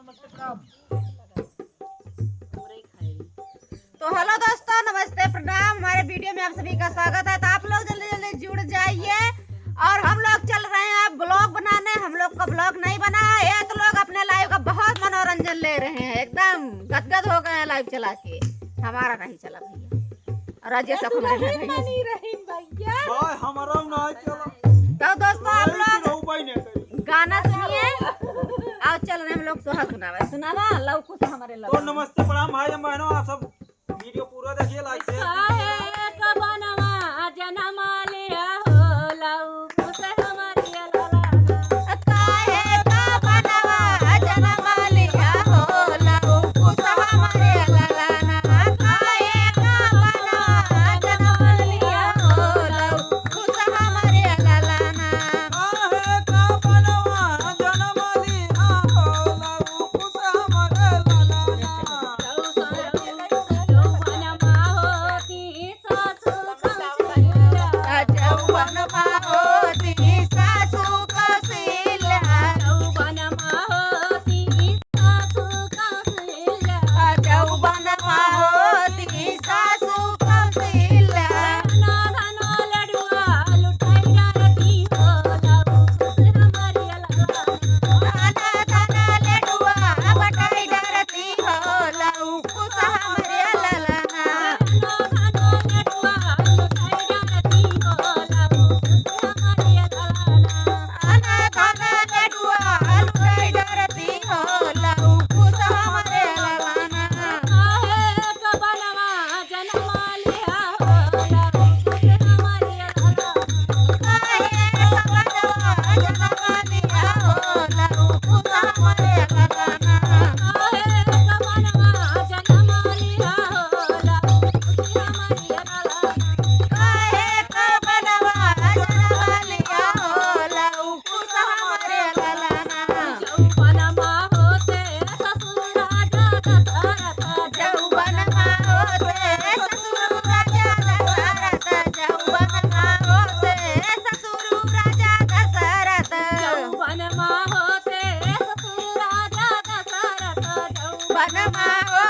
तो हेलो दोस्तों, नमस्ते, प्रणाम। हमारे वीडियो में आप सभी का स्वागत है। तो आप लोग जल्दी जल्दी जुड़ जाइए। और हम लोग चल रहे हैं अब ब्लॉग बनाने। हम लोग का ब्लॉग नहीं बना है तो लोग अपने लाइव का बहुत मनोरंजन ले रहे हैं। एकदम गदगद हो गए हैं लाइव चला के। हमारा नहीं चला भैया, और अजय सब नहीं रही भैया भाई हमारा नहीं चला। तो दोस्तों आप लोग गाना सुनिए। आओ चल रहे हम लोग सोहा सुनावा लव कुछ हमारे लव। तो नमस्ते प्रणाम भाई बहनों, आप सब वीडियो पूरा देखिए लाइक से। Panama.